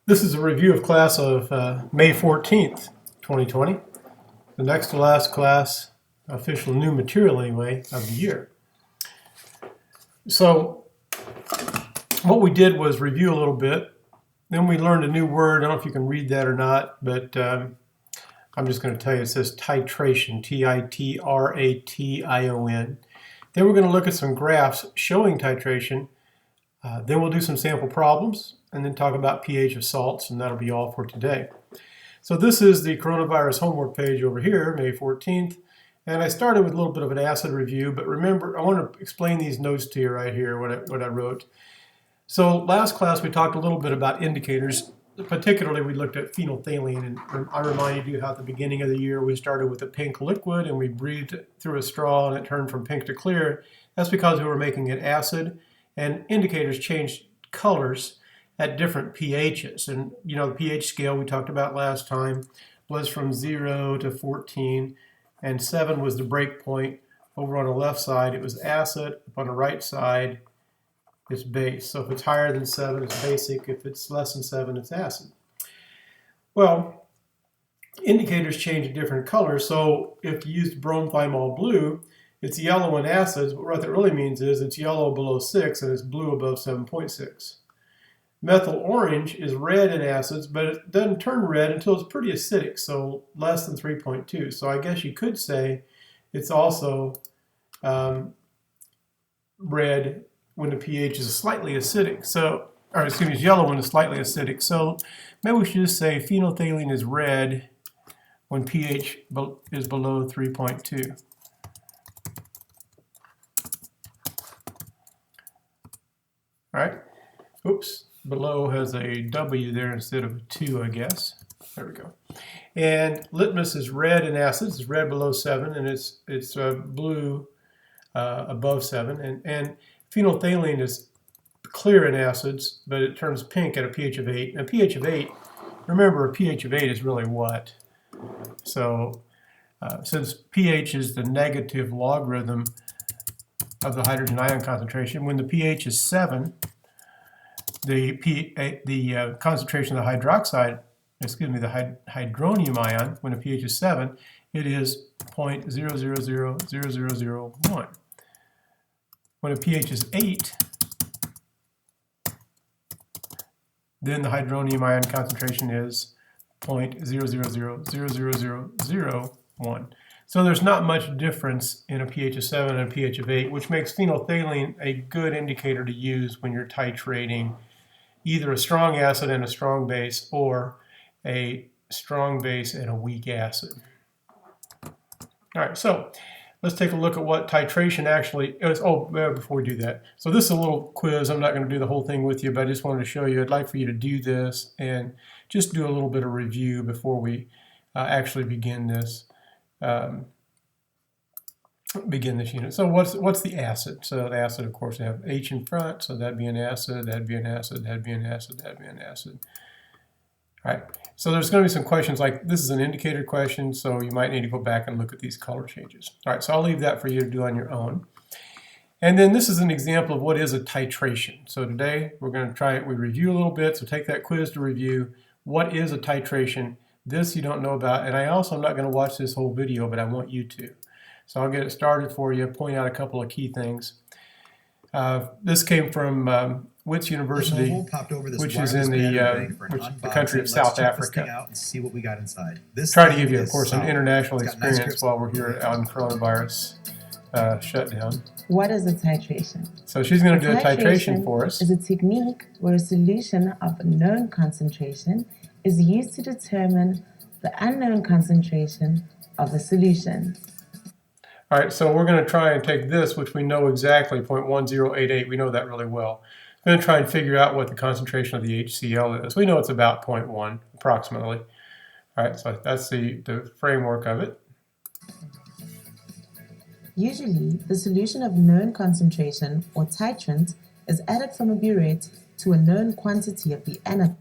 This is a review of class of May 14th, 2020. The next to last class, official new material anyway, of the year. So what we did was review a little bit. Then we learned a new word. I don't know if you can read that or not, but I'm just going to tell you. It says titration, T-I-T-R-A-T-I-O-N. Then we're going to look at some graphs showing titration. Then we'll do some sample problems and then talk about pH of salts, and that'll be all for today. So this is the coronavirus homework page over here, May 14th. And I started with a little bit of an acid review, but remember, I want to explain these notes to you right here, what I wrote. So last class we talked a little bit about indicators. Particularly we looked at phenolphthalein, and I reminded you how at the beginning of the year we started with a pink liquid and we breathed through a straw and it turned from pink to clear. That's because we were making it acid, and indicators changed colors at different pHs. And you know, the pH scale we talked about last time was from 0 to 14, and 7 was the break point. Over on the left side it was acid, on the right side it's base. So if it's higher than 7, it's basic. If it's less than 7, it's acid. Well, indicators change different colors. So if you used bromethymol blue, it's yellow in acids, but what that really means is it's yellow below 6 and it's blue above 7.6. Methyl orange is red in acids, but it doesn't turn red until it's pretty acidic, so less than 3.2. So I guess you could say it's also red when the pH is slightly acidic. So, or excuse me, it's yellow when it's slightly acidic. So maybe we should just say phenolphthalein is red when pH is below 3.2. All right. Oops. Below has a W there instead of a 2, I guess. There we go. And litmus is red in acids. It's red below 7, and it's blue above 7. And phenolphthalein is clear in acids, but it turns pink at a pH of 8. And a pH of 8, remember, a pH of 8 is really what? So since pH is the negative logarithm of the hydrogen ion concentration, when the pH is 7, the concentration of the hydroxide, excuse me, the hydronium ion, when the pH is 7, it is 0.000001. When a pH is 8, then the hydronium ion concentration is 0.000001. So there's not much difference in a pH of 7 and a pH of 8, which makes phenolphthalein a good indicator to use when you're titrating either a strong acid and a strong base, or a strong base and a weak acid. All right, so let's take a look at what titration actually is. Oh, before we do that, so this is a little quiz. I'm not going to do the whole thing with you, but I just wanted to show you. I'd like for you to do this and just do a little bit of review before we actually begin this unit. So what's the acid? So the acid, of course, we have H in front, so that'd be an acid, that'd be an acid, that'd be an acid, that'd be an acid. All right, so there's going to be some questions like this is an indicator question, so you might need to go back and look at these color changes. All right, so I'll leave that for you to do on your own. And then this is an example of what is a titration. So today we're going to try it. We review a little bit, so take that quiz to review. What is a titration? This you don't know about, and I also am not going to watch this whole video, but I want you to. So I'll get it started for you, point out a couple of key things. This came from Wits University, which is in the country of South Africa. And see what we got inside. Try to give you, of course, an international experience while we're here on coronavirus shutdown. What is a titration? So she's going to do a titration for us. Is a technique where a solution of a known concentration is used to determine the unknown concentration of the solution. All right, so we're going to try and take this, which we know exactly, 0.1088. We know that really well. We're going to try and figure out what the concentration of the HCl is. We know it's about 0.1, approximately. All right, so that's the framework of it. Usually, the solution of known concentration, or titrant, is added from a burette to a known quantity of the anode.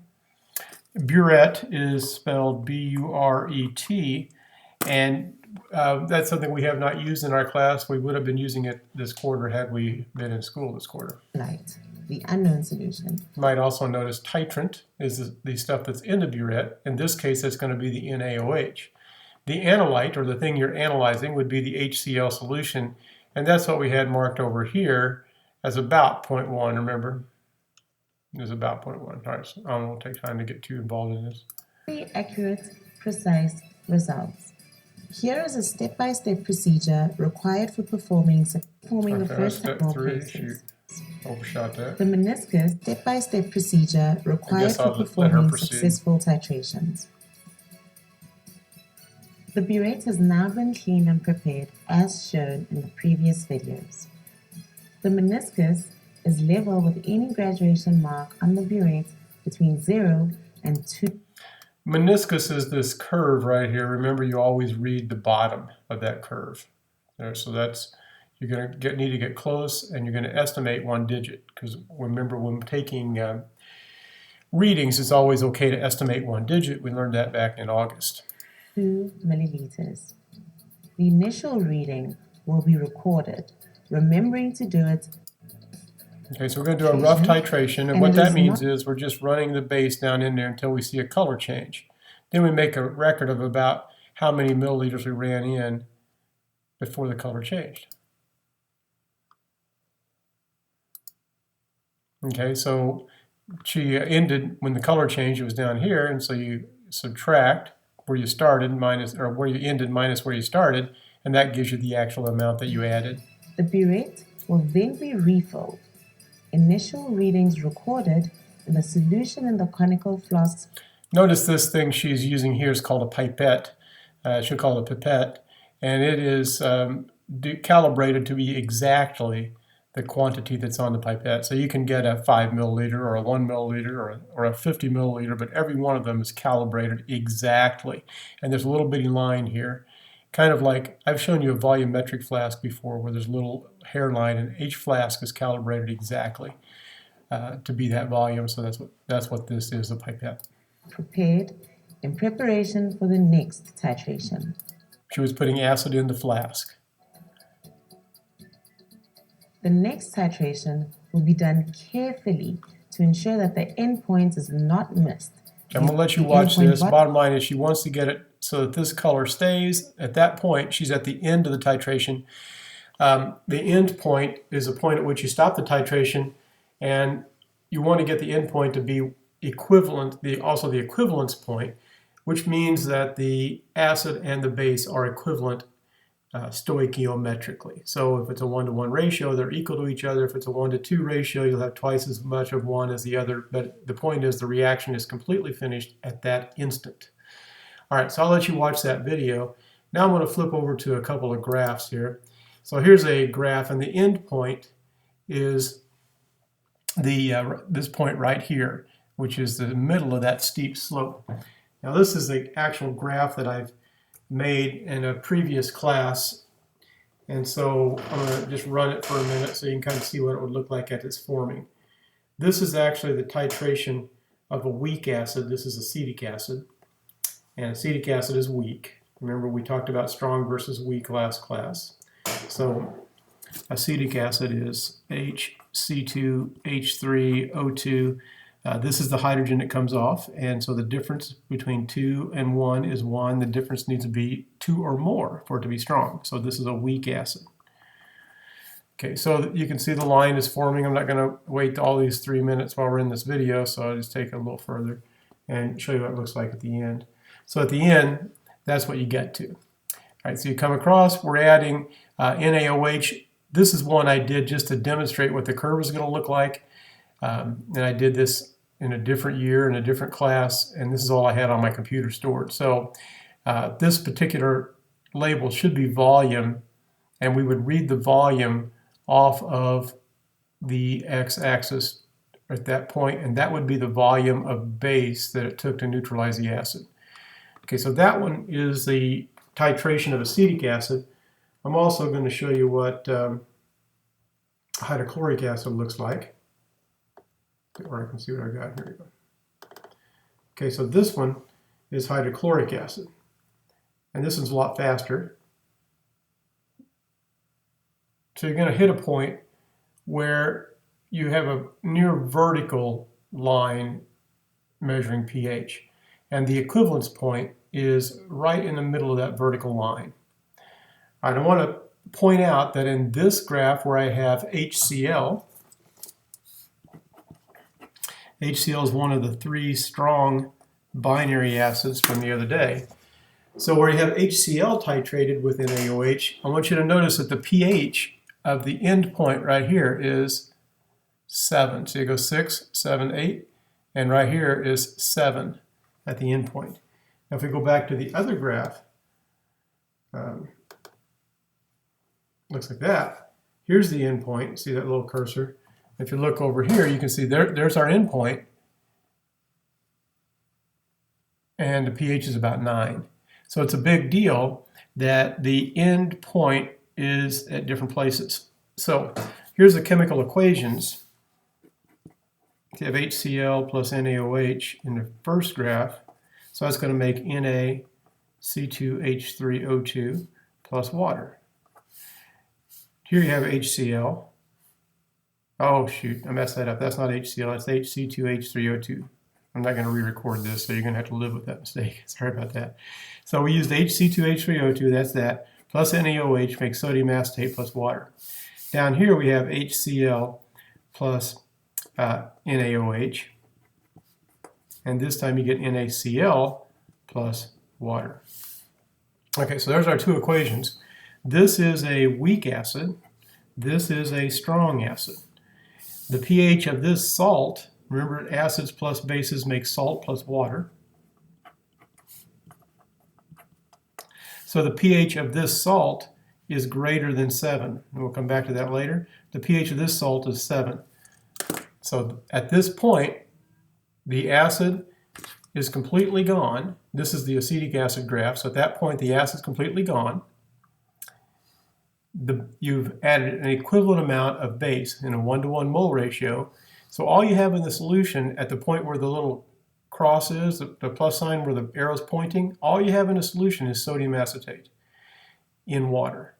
Burette is spelled B-U-R-E-T, and that's something we have not used in our class. We would have been using it this quarter had we been in school this quarter. Light. the unknown solution. You might also notice titrant is the stuff that's in the burette. In this case, it's going to be the NaOH. The analyte, or the thing you're analyzing, would be the HCl solution, and that's what we had marked over here as about 0.1, remember? It was about 0.1. All right, so I won't take time to get too involved in this. Very accurate, precise results. Here is a step-by-step procedure required for performing the first step thermal 3, process. shoot, overshot that. The meniscus step-by-step procedure required for I'll let her performing proceed. successful titrations. The burette has now been cleaned and prepared as shown in the previous videos. The meniscus is level with any graduation mark on the burette between 0 and 2. Meniscus is this curve right here. Remember, you always read the bottom of that curve. There, so that's, you're going to need to get close, and you're going to estimate 1 digit, because remember, when taking readings, it's always okay to estimate 1 digit. We learned that back in August. 2 milliliters. The initial reading will be recorded, remembering to do it. Okay, so we're going to do a rough titration, and what that means is we're just running the base down in there until we see a color change. Then we make a record of about how many milliliters we ran in before the color changed. Okay, so she ended when the color changed, it was down here, and so you subtract where you started minus, or where you ended minus where you started, and that gives you the actual amount that you added. The burette will then be refilled. Initial readings recorded in the solution in the conical flasks. Notice this thing she's using here is called a pipette. She'll call it a pipette, and it is calibrated to be exactly the quantity that's on the pipette. So you can get a 5 milliliter or a 1 milliliter or a 50 milliliter, but every one of them is calibrated exactly. And there's a little bitty line here, kind of like I've shown you a volumetric flask before where there's a little hairline, and each flask is calibrated exactly to be that volume. So that's what this is, a pipette. Prepared in preparation for the next titration. She was putting acid in the flask. The next titration will be done carefully to ensure that the endpoint is not missed. I'm going to let you watch this. Bottom line is she wants to get it so that this color stays. At that point, she's at the end of the titration. The end point is a point at which you stop the titration, and you want to get the end point to be equivalent, also the equivalence point, which means that the acid and the base are equivalent stoichiometrically. So if it's a 1-to-1 ratio, they're equal to each other. If it's a 1-to-2 ratio, you'll have twice as much of one as the other. But the point is the reaction is completely finished at that instant. All right, so I'll let you watch that video. Now I'm going to flip over to a couple of graphs here. So here's a graph, and the end point is this point right here, which is the middle of that steep slope. Now this is the actual graph that I've made in a previous class, and so I'm going to just run it for a minute so you can kind of see what it would look like at its forming. This is actually the titration of a weak acid. This is acetic acid, and acetic acid is weak. Remember, we talked about strong versus weak last class. So acetic acid is HC2H3O2. This is the hydrogen that comes off, and so the difference between 2 and 1 is 1. The difference needs to be 2 or more for it to be strong. So this is a weak acid. Okay, so you can see the line is forming. I'm not going to wait all these 3 minutes while we're in this video, so I'll just take it a little further and show you what it looks like at the end. So at the end, that's what you get to. All right, so you come across, we're adding NaOH. This is one I did just to demonstrate what the curve is going to look like. And I did this in a different year, in a different class, and this is all I had on my computer stored. So this particular label should be volume, and we would read the volume off of the x-axis at that point, and that would be the volume of base that it took to neutralize the acid. Okay, so that one is the titration of acetic acid. I'm also going to show you what hydrochloric acid looks like. Or I can see what I got. Here we go. Okay, so this one is hydrochloric acid. And this one's a lot faster. So you're going to hit a point where you have a near vertical line measuring pH, and the equivalence point is right in the middle of that vertical line. I want to point out that in this graph where I have HCl, HCl is one of the 3 strong binary acids from the other day. So where you have HCl titrated with NaOH, I want you to notice that the pH of the end point right here is 7. So you go 6, 7, 8, and right here is 7 at the end point. Now if we go back to the other graph, looks like that. Here's the end point. See that little cursor? If you look over here, you can see there's our end point, and the pH is about 9. So it's a big deal that the end point is at different places. So here's the chemical equations. You have HCl plus NaOH in the first graph. So that's going to make NaC2H3O2 plus water. Here you have HCl. Oh shoot, I messed that up. That's not HCl, that's HC2H3O2. I'm not going to re-record this, so you're going to have to live with that mistake. Sorry about that. So we used HC2H3O2, that's that, plus NaOH makes sodium acetate plus water. Down here we have HCl plus NaOH, and this time you get NaCl plus water. Okay, so there's our 2 equations. This is a weak acid, this is a strong acid. The pH of this salt, remember acids plus bases make salt plus water. So the pH of this salt is greater than 7. And we'll come back to that later. The pH of this salt is 7. So at this point, the acid is completely gone. This is the acetic acid graph. So at that point, the acid is completely gone. You've added an equivalent amount of base in a 1-to-1 mole ratio. So all you have in the solution at the point where the little cross is, the plus sign where the arrow is pointing, all you have in the solution is sodium acetate in water.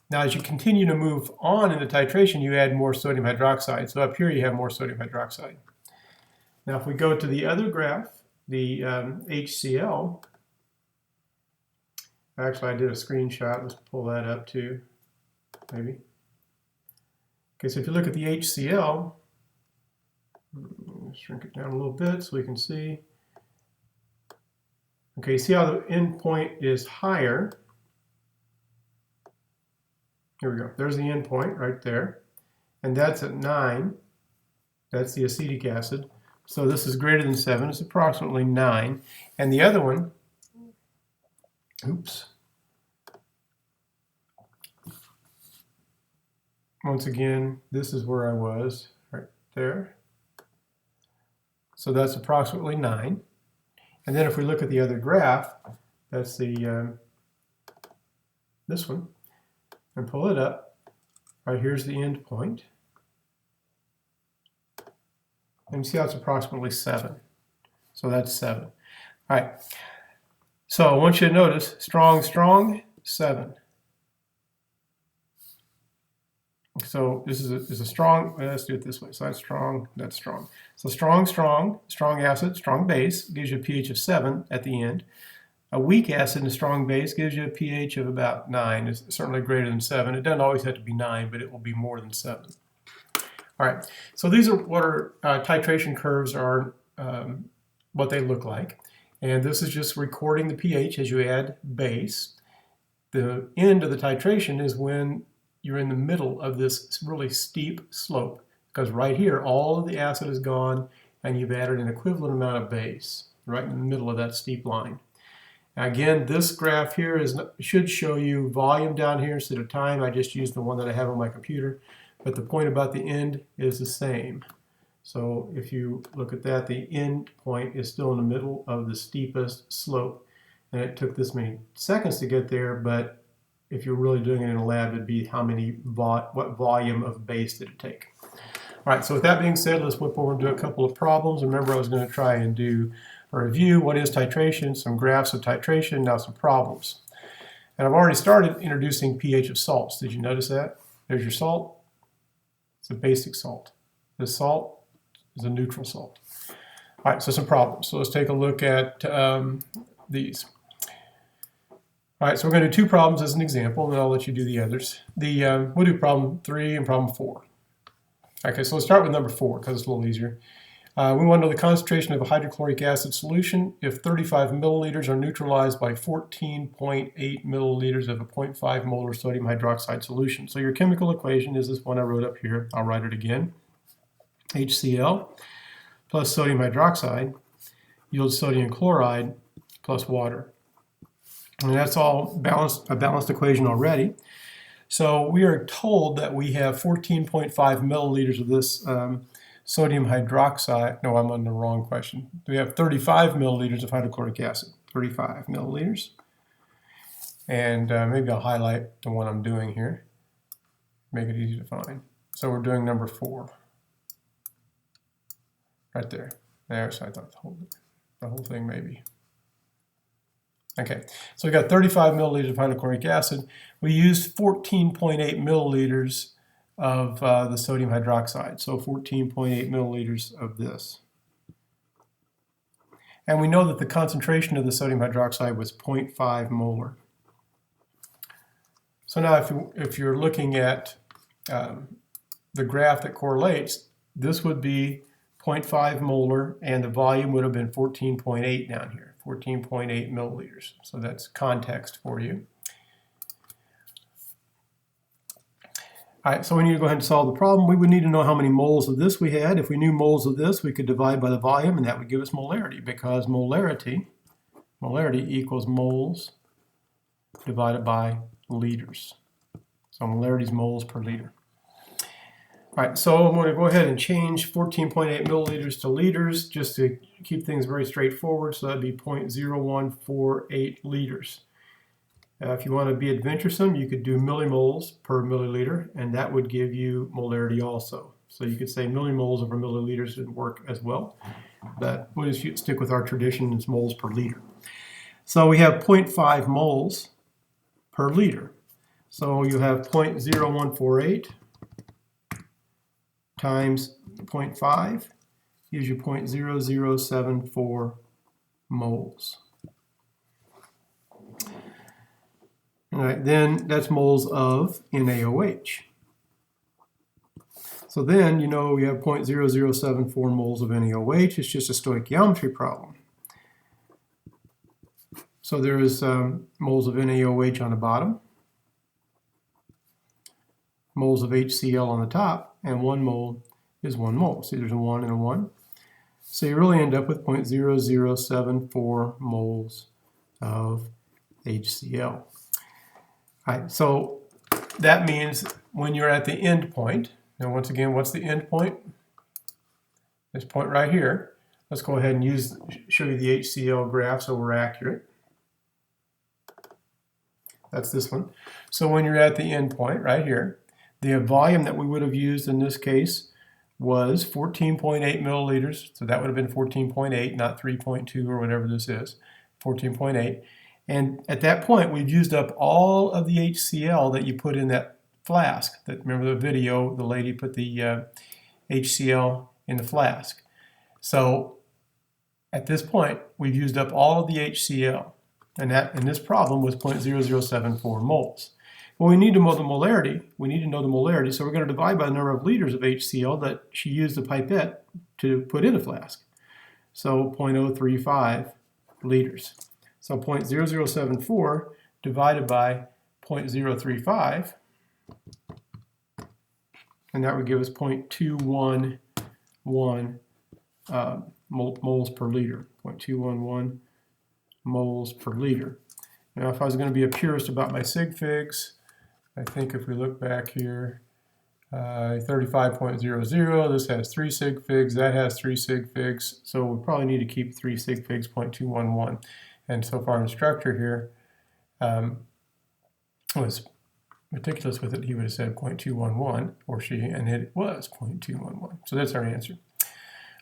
Now as you continue to move on in the titration, you add more sodium hydroxide. So up here you have more sodium hydroxide. Now if we go to the other graph, the HCl, actually I did a screenshot, let's pull that up too. Maybe. Okay, so if you look at the HCl, shrink it down a little bit so we can see. Okay, see how the end point is higher. Here we go. There's the end point right there. And that's at 9. That's the acetic acid. So this is greater than 7. It's approximately 9. And the other one, oops. Once again, this is where I was, right there. So that's approximately 9. And then if we look at the other graph, that's the this one, and pull it up. Right here's the end point. And you see how it's approximately 7. So that's 7. All right. So I want you to notice strong, strong, 7. So this is a strong, let's do it this way. So that's strong, that's strong. So strong, strong, strong acid, strong base gives you a pH of 7 at the end. A weak acid and a strong base gives you a pH of about 9. It's certainly greater than 7. It doesn't always have to be 9, but it will be more than 7. All right, so these are what our titration curves are, what they look like. And this is just recording the pH as you add base. The end of the titration is when you're in the middle of this really steep slope, because right here all of the acid is gone and you've added an equivalent amount of base right in the middle of that steep line. Now again, this graph here should show you volume down here instead of time. I just used the one that I have on my computer, but the point about the end is the same. So if you look at that, the end point is still in the middle of the steepest slope, and it took this many seconds to get there, but if you're really doing it in a lab, it'd be what volume of base did it take. All right, so with that being said, let's whip over and do a couple of problems. Remember, I was going to try and do a review. What is titration? Some graphs of titration, now some problems. And I've already started introducing pH of salts. Did you notice that? There's your salt. It's a basic salt. This salt is a neutral salt. All right, so some problems. So let's take a look at these. All right, so we're going to do two problems as an example, and then I'll let you do the others. We'll do problem 3 and problem 4. Okay, so let's start with number 4 because it's a little easier. We want to know the concentration of a hydrochloric acid solution if 35 milliliters are neutralized by 14.8 milliliters of a 0.5 molar sodium hydroxide solution. So your chemical equation is this one I wrote up here. I'll write it again. HCl plus sodium hydroxide yields sodium chloride plus water. And that's all a balanced equation already. So we are told that we have 14.5 milliliters of this sodium hydroxide. No, I'm on the wrong question. We have 35 milliliters of hydrochloric acid. 35 milliliters. And maybe I'll highlight the one I'm doing here. Make it easy to find. So we're doing number 4. Right there. There's, I thought the whole thing maybe. Okay, so we got 35 milliliters of hydrochloric acid. We used 14.8 milliliters of the sodium hydroxide, so 14.8 milliliters of this. And we know that the concentration of the sodium hydroxide was 0.5 molar. So now if you're looking at the graph that correlates, this would be 0.5 molar, and the volume would have been 14.8 down here. 14.8 milliliters. So that's context for you. All right, so we need to go ahead and solve the problem. We would need to know how many moles of this we had. If we knew moles of this, we could divide by the volume, and that would give us molarity, because molarity equals moles divided by liters. So molarity is moles per liter. All right, so I'm going to go ahead and change 14.8 milliliters to liters just to keep things very straightforward. So that'd be 0.0148 liters. If you want to be adventuresome, you could do millimoles per milliliter, and that would give you molarity also. So you could say millimoles over milliliters would work as well. But we'll just stick with our tradition, it's moles per liter. So we have 0.5 moles per liter. So you have 0.0148 times 0.5 gives you 0.0074 moles. All right, then that's moles of NaOH. So then, you know, we have 0.0074 moles of NaOH. It's just a stoichiometry problem. So there is moles of NaOH on the bottom, moles of HCl on the top, and 1 mole is 1 mole. See, there's a 1 and a 1. So you really end up with 0.0074 moles of HCl. All right, so that means when you're at the end point, now once again, what's the end point? This point right here. Let's go ahead and show you the HCl graph so we're accurate. That's this one. So when you're at the end point right here, the volume that we would have used in this case was 14.8 milliliters. So that would have been 14.8, not 3.2 or whatever this is, 14.8. And at that point, we've used up all of the HCl that you put in that flask. Remember the video, the lady put the HCl in the flask. So at this point, we've used up all of the HCl. And that in this problem was 0.0074 moles. Well, we need to know the molarity. So we're going to divide by the number of liters of HCl that she used the pipette to put in a flask. So 0.035 liters. So 0.0074 divided by 0.035, and that would give us 0.211 moles per liter. 0.211 moles per liter. Now, if I was going to be a purist about my sig figs, I think if we look back here, 35.00, this has 3 sig figs, that has 3 sig figs, so we probably need to keep 3 sig figs, 0.211. And so far, instructor here was meticulous with it. He would have said 0.211, or she, and it was 0.211. So that's our answer.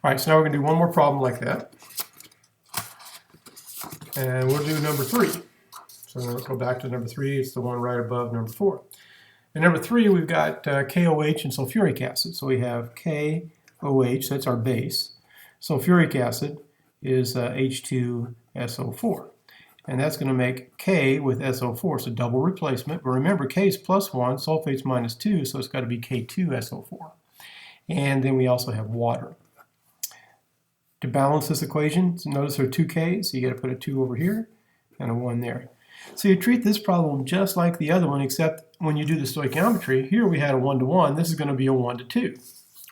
All right, so now we're going to do one more problem like that. And we'll do number 3. So let's go back to number 3. It's the one right above number 4. In number 3, we've got KOH and sulfuric acid. So we have KOH OH, that's our base. Sulfuric acid is H2SO4. And that's going to make K with SO4, so double replacement. But remember, K is +1, sulfate's -2, so it's got to be K2SO4. And then we also have water. To balance this equation, so notice there are two Ks, so you got to put a 2 over here and a 1 there. So you treat this problem just like the other one, except when you do the stoichiometry, here we had a 1-to-1, this is going to be a 1-to-2,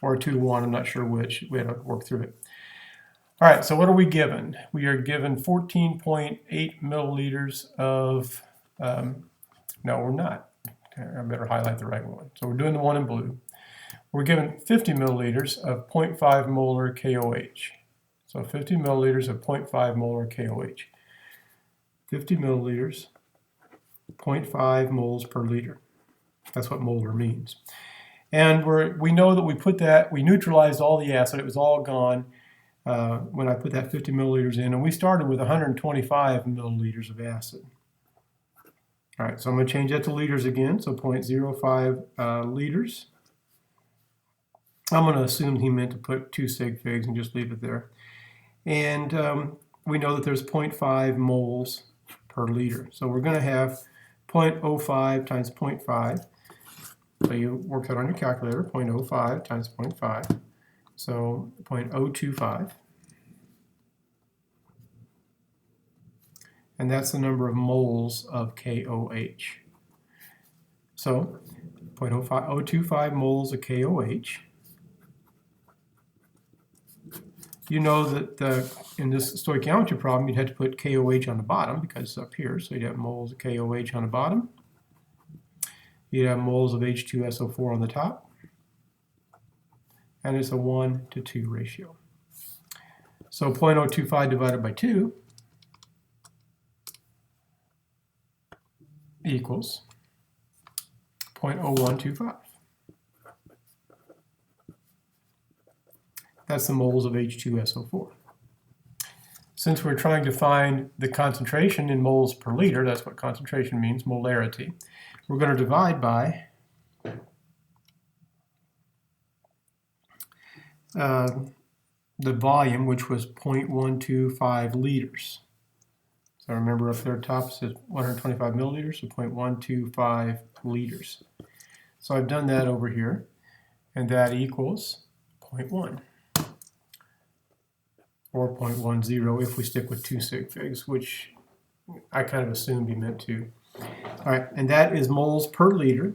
or a 2-to-1, I'm not sure which, we had to work through it. All right, so what are we given? We are given 14.8 milliliters of, no, we're not. I better highlight the right one. So we're doing the one in blue. We're given 50 milliliters of 0.5 molar KOH. So 50 milliliters of 0.5 molar KOH. 50 milliliters, 0.5 moles per liter. That's what molar means. And we know that we neutralized all the acid. It was all gone when I put that 50 milliliters in. And we started with 125 milliliters of acid. All right, so I'm going to change that to liters again. So 0.05 liters. I'm going to assume he meant to put 2 sig figs and just leave it there. And we know that there's 0.5 moles per liter. So we're going to have 0.05 times 0.5. So you work that on your calculator, 0.05 times 0.5. So 0.025. And that's the number of moles of KOH. So 0.025 moles of KOH. You know that in this stoichiometry problem, you'd have to put KOH on the bottom because it's up here. So you'd have moles of KOH on the bottom. You'd have moles of H2SO4 on the top. And it's a 1-to-2 ratio. So 0.025 divided by 2 equals 0.0125. That's the moles of H2SO4. Since we're trying to find the concentration in moles per liter, that's what concentration means, molarity, we're going to divide by the volume, which was 0.125 liters. So remember up there at the top it says 125 milliliters, so 0.125 liters. So I've done that over here, and that equals 0.1. Or 0.10 if we stick with 2 sig figs, which I kind of assumed he meant to. All right, and that is moles per liter,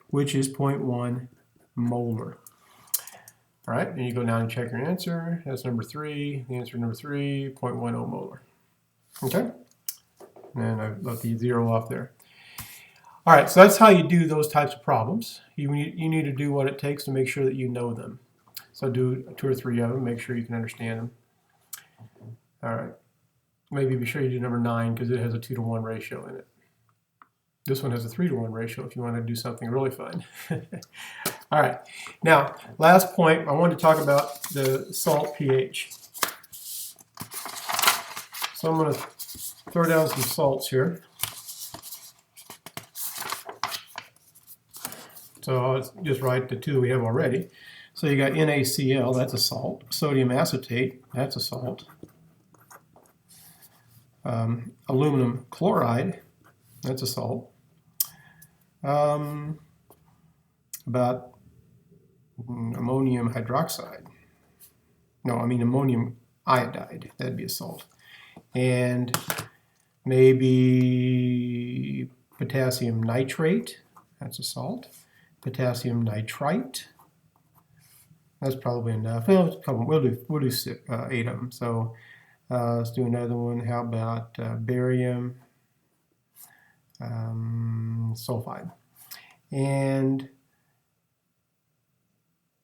which is 0.1 molar. All right, and you go down and check your answer. That's number 3. The answer number 3, 0.10 molar. Okay? And I left the 0 off there. All right, so that's how you do those types of problems. You need to do what it takes to make sure that you know them. So do 2 or 3 of them, make sure you can understand them. All right. Maybe be sure you do number 9 because it has a 2-to-1 ratio in it. This one has a 3-to-1 ratio if you want to do something really fun. All right. Now, last point, I wanted to talk about the salt pH. So I'm going to throw down some salts here. So I'll just write the 2 we have already. So you got NaCl, that's a salt. Sodium acetate, that's a salt. Aluminum chloride, that's a salt. About ammonium hydroxide. No, I mean ammonium iodide, that'd be a salt. And maybe potassium nitrate, that's a salt. Potassium nitrite. That's probably enough. Well, we'll do 8 of them. So let's do another one. How about barium sulfide? And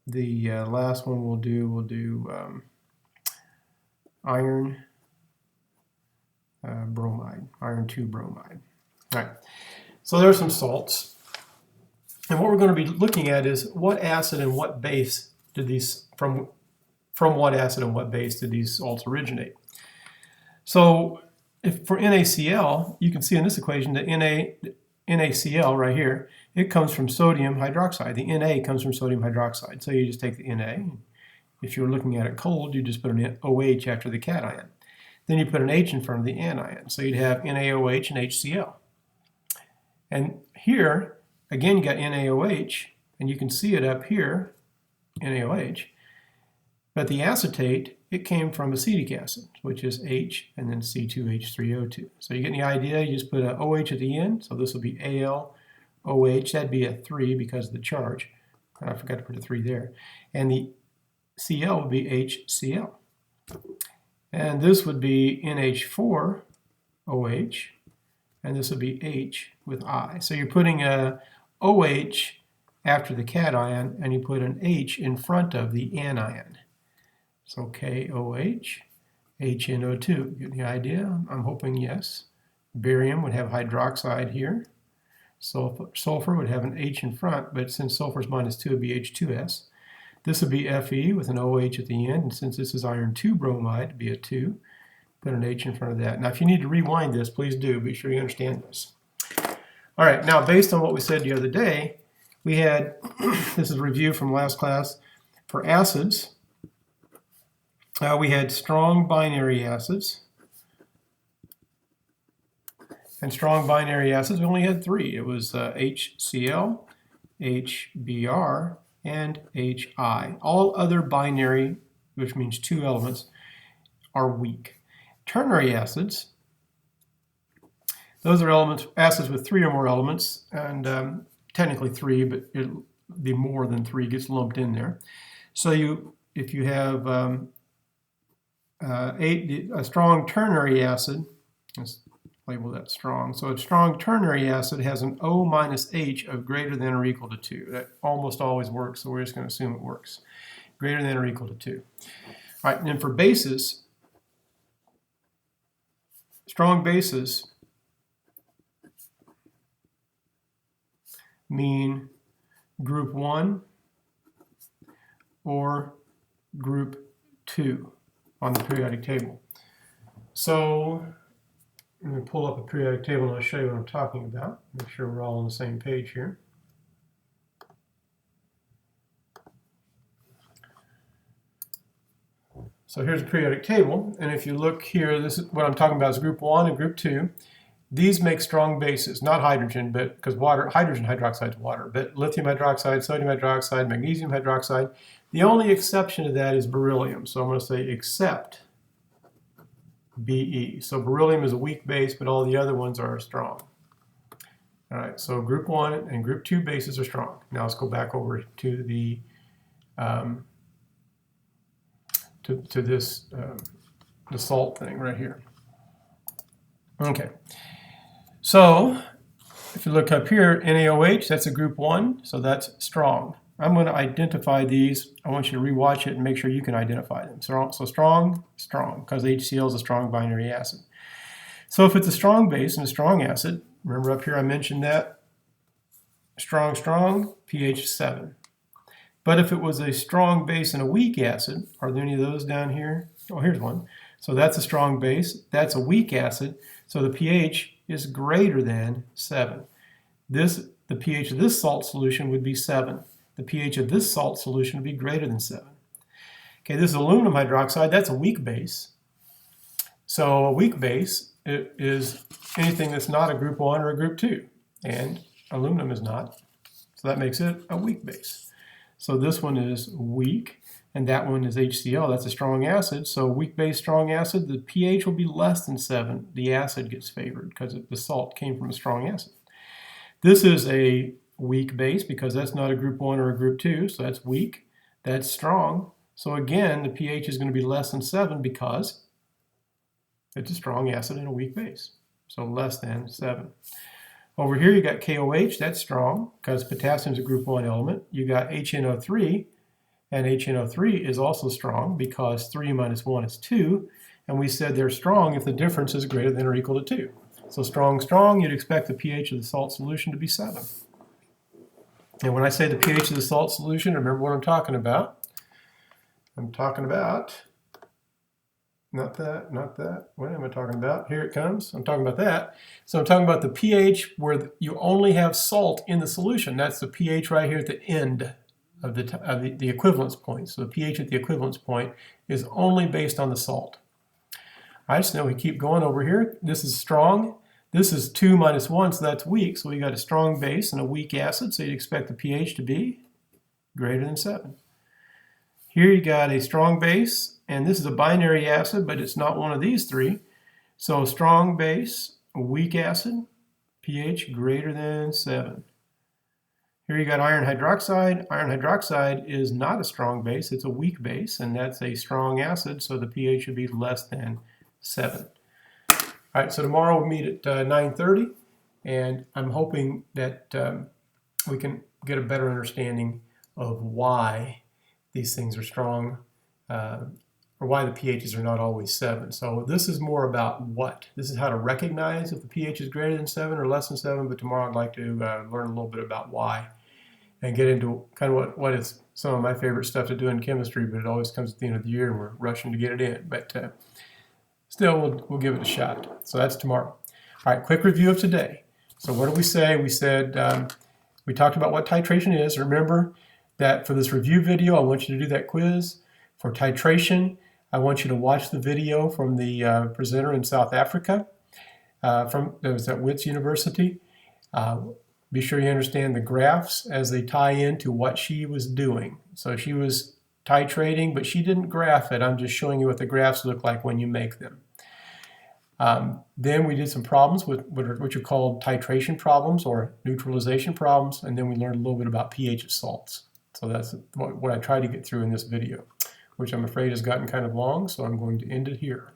the last one we'll do iron bromide, iron 2 bromide. All right. So there's some salts. And what we're going to be looking at is what acid and what base did these, from what acid and what base did these salts originate? So if for NaCl, you can see in this equation that NaCl right here, it comes from sodium hydroxide. The Na comes from sodium hydroxide. So you just take the Na. If you were looking at it cold, you just put an OH after the cation. Then you put an H in front of the anion. So you'd have NaOH and HCl. And here, again, you got NaOH, and you can see it up here, NaOH. But the acetate, it came from acetic acid, which is H and then C2H3O2. So you get the idea, you just put an OH at the end. So this will be AlOH. That'd be a 3 because of the charge. I forgot to put a 3 there. And the Cl would be HCl. And this would be NH4OH, and this would be H with I. So you're putting a OH after the cation, and you put an H in front of the anion. So KOH, HNO2. Get the idea? I'm hoping yes. Barium would have hydroxide here. Sulfur would have an H in front, but since sulfur is -2, it would be H2S. This would be Fe with an OH at the end, and since this is iron 2 bromide, it would be a 2. Put an H in front of that. Now, if you need to rewind this, please do. Be sure you understand this. All right, now based on what we said the other day, we had, this is a review from last class, for acids, we had strong binary acids. And strong binary acids, we only had 3. It was HCl, HBr, and HI. All other binary, which means 2 elements, are weak. Ternary acids, those are acids with 3 or more elements, and technically 3, but it'll be more than 3 gets lumped in there. So if you have a strong ternary acid, let's label that strong. So a strong ternary acid has an O minus H of greater than or equal to 2. That almost always works, so we're just going to assume it works. Greater than or equal to 2. All right, and then for bases, strong bases mean group 1 or group 2 on the periodic table. So I'm going to pull up a periodic table and I'll show you what I'm talking about. Make sure we're all on the same page here. So here's a periodic table, and if you look here, this is what I'm talking about is group 1 and group 2. These make strong bases, not hydrogen, but because hydrogen hydroxide is water, but lithium hydroxide, sodium hydroxide, magnesium hydroxide. The only exception to that is beryllium. So I'm going to say except Be. So beryllium is a weak base, but all the other ones are strong. All right, so group 1 and group 2 bases are strong. Now let's go back over to the the salt thing right here. Okay, so if you look up here, NaOH, that's a group 1, so that's strong. I'm going to identify these. I want you to rewatch it and make sure you can identify them. So strong, because HCl is a strong binary acid. So if it's a strong base and a strong acid, remember up here I mentioned that, strong, pH 7. But if it was a strong base and a weak acid, are there any of those down here? Oh, here's one. So that's a strong base, that's a weak acid, so the pH is greater than 7. The pH of this salt solution would be 7. The pH of this salt solution would be greater than 7. Okay, this is aluminum hydroxide, that's a weak base. So a weak base is anything that's not a group 1 or a group 2, and aluminum is not, so that makes it a weak base. So this one is weak, and that one is HCl. That's a strong acid. So weak base, strong acid, the pH will be less than 7. The acid gets favored because the salt came from a strong acid. This is a weak base because that's not a group 1 or a group 2, so that's weak. That's strong. So again, the pH is going to be less than 7 because it's a strong acid and a weak base. So less than 7. Over here you got KOH, that's strong because potassium is a group 1 element. You got HNO3, and HNO3 is also strong because 3 minus 1 is 2, and we said they're strong if the difference is greater than or equal to 2. So strong, you'd expect the pH of the salt solution to be 7. And when I say the pH of the salt solution, remember what I'm talking about. I'm talking about Not that, not that. What am I talking about? Here it comes. I'm talking about that. So I'm talking about the pH where you only have salt in the solution. That's the pH right here at the end of the equivalence point. So the pH at the equivalence point is only based on the salt. All right, so now we keep going over here. This is strong. This is 2 minus 1, so that's weak. So we got a strong base and a weak acid, so you'd expect the pH to be greater than 7. Here you got a strong base, and this is a binary acid, but it's not one of these three. So strong base, weak acid, pH greater than 7. Here you got iron hydroxide. Iron hydroxide is not a strong base, it's a weak base, and that's a strong acid, so the pH should be less than 7. All right, so tomorrow we'll meet at 9:30, and I'm hoping that we can get a better understanding of why these things are strong, or why the pHs are not always 7. So this is more about what. This is how to recognize if the pH is greater than 7 or less than 7, but tomorrow I'd like to learn a little bit about why and get into kind of what is some of my favorite stuff to do in chemistry, but it always comes at the end of the year and we're rushing to get it in. But still, we'll give it a shot. So that's tomorrow. All right, quick review of today. So what did we say? We said we talked about what titration is. Remember that for this review video, I want you to do that quiz. For titration, I want you to watch the video from the presenter in South Africa, that was at Wits University. Be sure you understand the graphs as they tie into what she was doing. So she was titrating, but she didn't graph it. I'm just showing you what the graphs look like when you make them. Then we did some problems which are called titration problems or neutralization problems, and then we learned a little bit about pH of salts. So that's what I tried to get through in this video, which I'm afraid has gotten kind of long, so I'm going to end it here.